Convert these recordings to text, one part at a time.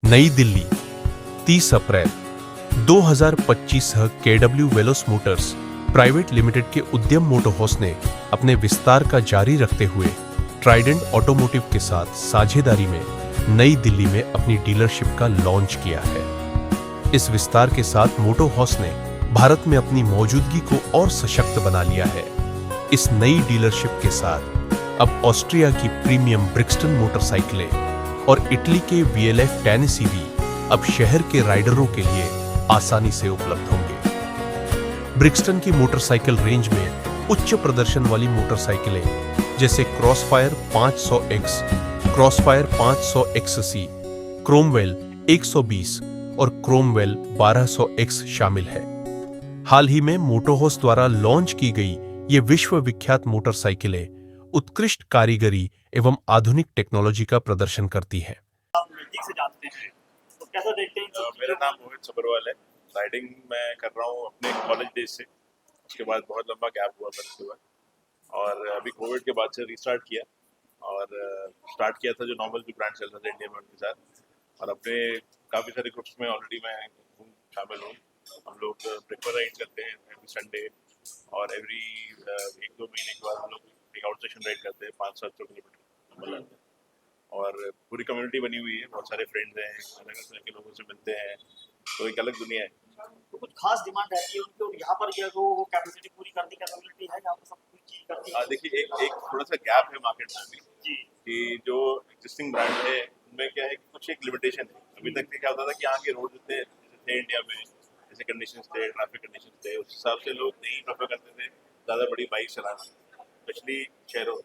नई दिल्ली 30 अप्रैल 2025 केडब्ल्यू वेलोस Motors private limited के उद्यम मोटर हाउस ने अपने विस्तार का जारी रखते हुए ट्राइडेंट ऑटोमोटिव के साथ साझेदारी में नई दिल्ली में अपनी डीलरशिप का लॉन्च किया है। इस विस्तार के साथ मोटर हाउस ने भारत में अपनी मौजूदगी को और सशक्त बना लिया है। इस नई डीलरशिप के साथ अब ऑस्ट्रिया की प्रीमियम ब्रिक्सटन मोटरसाइकिलें और इटली के VLF 10 CV अब शहर के राइडरों के लिए आसानी से उपलब्ध होंगे। ब्रिक्सटन की मोटरसाइकिल रेंज में उच्च प्रदर्शन वाली मोटरसाइकिलें जैसे crossfire 500X, crossfire 500XC, Cromwell 120 और क्रोमवेल 1200X शामिल है। हाल ही में मोटर हाउस द्वारा लॉन्च की गई ये विश्व विख्यात मोटरसाइकिलें उत्कृष्ट कारीगरी एवं आधुनिक टेक्नोलॉजी का प्रदर्शन करती हैं। आप नजदीक से जानते हैं तो कैसा देखते हैं? मेरा नाम मोहित सबरवाल है। राइडिंग मैं कर रहा हूँ अपने कॉलेज डेज से। उसके बाद बहुत लंबा गैप हुआ फिर उसके बाद, और अभी कोविड के बाद से रिस्टार्ट किया। और स्टार्ट किया था जो नॉर्मल जो ब्रांड चल रहा था इंडिया में उनके साथ, और अपने काफ़ी सारे ग्रुप्स में ऑलरेडी मैं शामिल हूँ। हम लोग प्रेफर राइड करते हैं एवरी संडे, और एवरी 1-2 महीने के बाद हम लोग एक आउट सेशन राइड करते हैं 500-700 किलोमीटर। और पूरी कम्युनिटी बनी हुई है, बहुत सारे फ्रेंड्स हैं, अलग अलग तरह के लोगों से मिलते हैं, तो एक अलग दुनिया है। तो कुछ खास डिमांड रहती है उनकी, और यहाँ पर ये वो कैपेसिटी पूरी करने की कैपेबिलिटी है, यहाँ पर सब कुछ चीज करती है। देखिए एक थोड़ा सा गैप है मार्केट में अभी जी कि जो एग्जिस्टिंग ब्रांड है उनमें क्या है कि कुछ एक लिमिटेशन है। अभी तक क्या होता था कि यहाँ के रोड थे इंडिया में, जैसे कंडीशन थे, ट्रैफिक कंडीशन थे, उस हिसाब से लोग नहीं प्रेफर करते थे ज़्यादा बड़ी बाइक चलाना, स्पेशली शहरों में।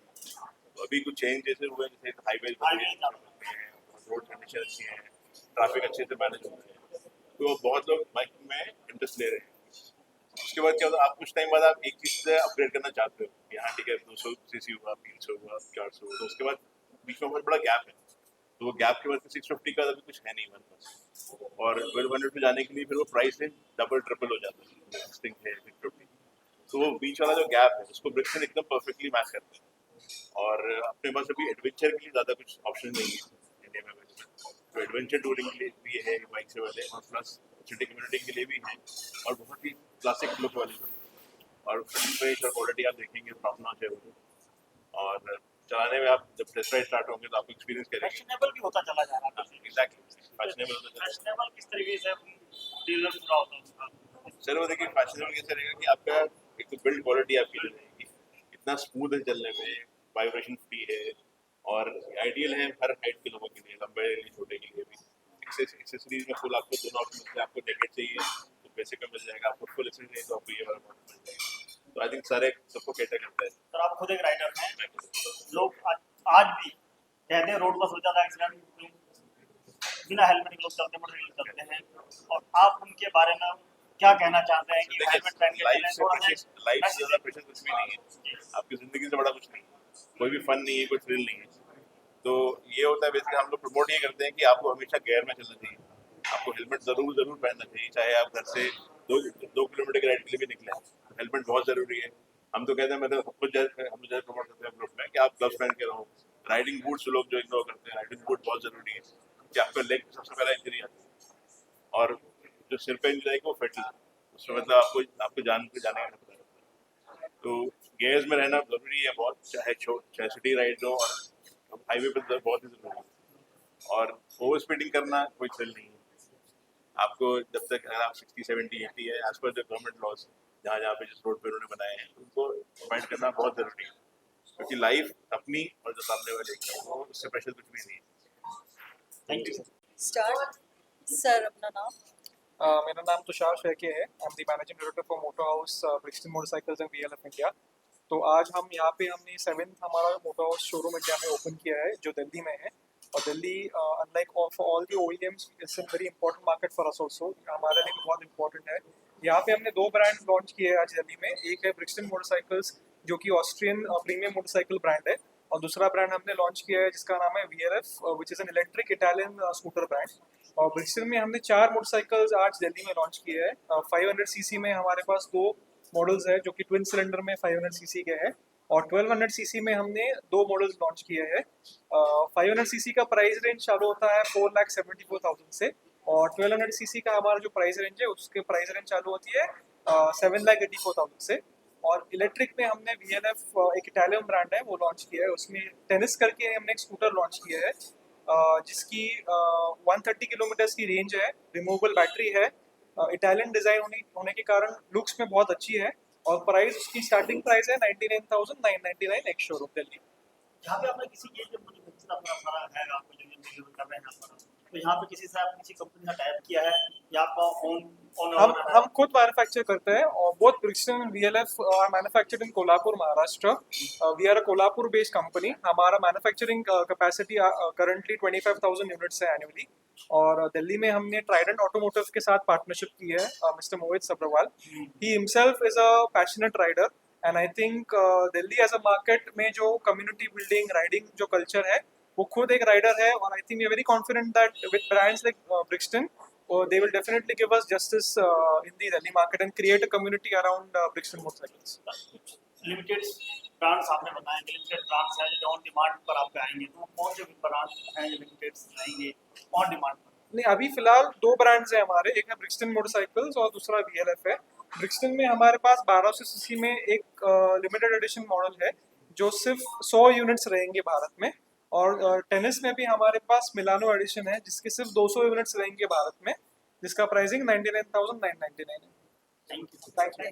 तो अभी कुछ चेंज जैसे हुए, जैसे हाईवे रोड कंडीशन अच्छी है, ट्रैफिक अच्छे से मैनेज होते हैं, तो बहुत लोग बाइक में इंटरेस्ट ले रहे हैं। उसके बाद क्या होता है, आप कुछ टाइम बाद आप एक चीज़ से अपग्रेड करना चाहते हो कि हाँ ठीक है 200 सीसी हुआ, 300 हुआ, 400 हुआ, तो उसके बाद बीच में बहुत बड़ा गैप है। तो वो गैप के बाद 650 का अभी कुछ है नहीं हमारे पास, और 1200 पे जाने के लिए फिर वो प्राइस है डबल ट्रिपल हो जाता है। एक्सटिंग है 650, तो वो बीच वाला जो गैप है उसको ब्रिक्सन एकदम परफेक्टली मैच करते हैं। और अपने पास अभी एडवेंचर के लिए ज़्यादा कुछ ऑप्शन नहीं है इंडिया में वैसे, तो एडवेंचर टूरिंग के लिए भी है बाइक से वाले, और प्लस सिटी कम्युनिटी के लिए भी है, और बहुत ही क्लासिक लुक वाली है। और फ्रेश और क्वालिटी आप देखेंगे टॉप नॉच है वो, और चलाने में आप जब टेस्ट राइड स्टार्ट होंगे तो आपको एक्सपीरियंस करेंगे। फैशनेबल भी होता चला जा रहा है। एग्जैक्टली फैशनेबल होता चला। फैशनेबल किस तरीके से डीलर पूरा होता है उसका? सर वो देखिए फैशनेबल कैसे रहेगा कि आपका एक तो बिल्ड क्वालिटी आपकी जो रहेगी, इतना स्मूथ है चलने में, वाइब्रेशन फ्री है, और आइडियल है हर हाइट के लोगों के लिए, लंबे के लिए, छोटे के लिए भी। एक्सेसरीज में फुल आपको दोनों ऑप्शन मिलते हैं। आपको जैकेट चाहिए तो बेसिक में मिल जाएगा, आपको फुल एक्सेसरी चाहिए तो आपको ये वाला मॉडल मिल जाएगा। तो आई थिंक सारे सबको कैटर करता है। सर आप खुद एक राइडर हैं, लोग आज भी कहते हैं रोड पर हो जाता है एक्सीडेंट, बिना हेलमेट के लोग चलते मोटरसाइकिल चलते हैं, और आप उनके बारे में क्या कहना चाहते हैं कि हेलमेट पहन के लाइफ चलें? से थोड़ा लाइफ से ज़्यादा प्रेशर कुछ भी नहीं है, आपकी ज़िंदगी से बड़ा कुछ नहीं है, कोई भी फन नहीं है, कोई थ्रिल नहीं है। तो ये होता है बेसिकली, हम लोग प्रमोट ये करते हैं कि आपको हमेशा गेयर में चलना चाहिए, आपको हेलमेट जरूर पहनना चाहिए, चाहे आप घर से 2 किलोमीटर की राइड के लिए भी निकले, हेलमेट बहुत जरूरी है। हम तो कहते हैं, मतलब हम जैसे प्रमोट करते हैं ग्रुप में कि आप ग्लव्स पहन के रहो। राइडिंग बूट्स लोग जो इग्नोर करते हैं, राइडिंग बूट बहुत जरूरी है कि आपका लेग सबसे पहला इंजरी आती है, और जो सिर पे इंजरी आएगी वो फेटल, उसमें मतलब आपको जान के जाने का खतरा रहता है। तो गेयर्स में रहना जरूरी है बहुत, चाहे सिटी राइड हो और हाईवे पर तो बहुत ही जरूरी है। और ओवर स्पीडिंग करना कोई थ्रिल नहीं है। आपको जब तक अगर आप 60, 70, 80 है, as per the government laws, जहाँ पे जिस रोड पे उन्होंने बनाए हैं, उनको फाइट करना बहुत जरूरी है, क्योंकि लाइफ अपनी और जो सामने वाले की, वो उससे प्रेशर कुछ भी नहीं है। Thank you. स्टार्ट सर अपना नाम। मेरा नाम तुषार शेखे है। I am the managing director for motor house Brixton motorcycles and VLF India. तो आज हम यहाँ पे हमने 7th हमारा मोटर हाउस शोरूम इंडिया में ओपन किया है, जो दिल्ली में है। और Delhi unlike for all the OEMs it's a very important market for us also, हमारे लिए बहुत इंपॉर्टेंट है। यहाँ पे हमने 2 ब्रांड लॉन्च किए हैं आज दिल्ली में। एक है ब्रिक्सटन मोटरसाइकिल्स, जो कि ऑस्ट्रियन प्रीमियम मोटरसाइकिल ब्रांड है, और दूसरा ब्रांड हमने लॉन्च किया है जिसका नाम है VLF, which is an electric Italian scooter brand. और ब्रिक्सटन में हमने 4 मोटरसाइकिल्स आज दिल्ली में लॉन्च किए हैं। 500 सीसी में हमारे पास 2 मॉडल्स है, जो कि ट्विन सिलेंडर में 500 सीसी के हैं, और 1200 सीसी में हमने 2 मॉडल्स लॉन्च किए हैं। 500 सीसी का प्राइस रेंज चालू होता है 4,74,000 से, और 1200 सीसी का हमारा जो प्राइस रेंज है उसके प्राइस रेंज चालू होती है 7,84,000 से। और इलेक्ट्रिक में हमने VLF एक इटालियन ब्रांड है वो लॉन्च किया है, उसमें टेनिस करके हमने एक स्कूटर लॉन्च किया है जिसकी 130 किलोमीटर्स की रेंज है, रिमूवेबल बैटरी है, इटालियन डिज़ाइन होने के कारण लुक्स में बहुत अच्छी है, और प्राइस उसकी स्टार्टिंग प्राइस है 99,999 एक्स शोरूम दिल्ली। यहाँ पे आपने किसी के जो मैन्युफैक्चर अपना सारा है आपको जो डिलीवर कर रहे हैं यहाँ पर, तो यहाँ पे किसी से आप किसी कंपनी का टाइप किया है या आपका हम खुद मैन्युफैक्चर करते हैं, और both Brixton and VLF are manufactured in Kolhapur Maharashtra. We are a Kolhapur based company. हमारा मैन्युफैक्चरिंग कैपेसिटी करंटली 25,000 यूनिट्स है एनुअली, और दिल्ली में हमने ट्राइडेंट ऑटोमोटिव के साथ पार्टनरशिप की है, mister Mohit Sabharwal. He himself is a passionate rider, and I think Delhi as a market में जो कम्युनिटी बिल्डिंग राइडिंग जो कल्चर है वो खुद एक राइडर है, और I think we are very confident that with brands like Brixton they will definitely give us justice in the Delhi market and create a community around Brixton motorcycles. Limited brands आपने बताए, limited brands हैं जो on demand पर आप पे आएंगे, तो कौन से ब्रांड्स हैं जो लिमिटेड आएंगे ऑन डिमांड पर? नहीं, अभी फिलहाल 2 ब्रांड्स हैं हमारे, एक है ब्रिक्सटन मोटरसाइकिल्स और दूसरा VLF है। ब्रिक्सटन में हमारे पास 1200 सीसी में एक लिमिटेड एडिशन मॉडल है जो सिर्फ 100 यूनिट्स रहेंगे भारत में, और टेनिस में भी हमारे पास मिलानो एडिशन है जिसके सिर्फ 200 यूनिट्स रहेंगे भारत में, जिसका प्राइसिंग 99,999 है। Thank you. Thank you.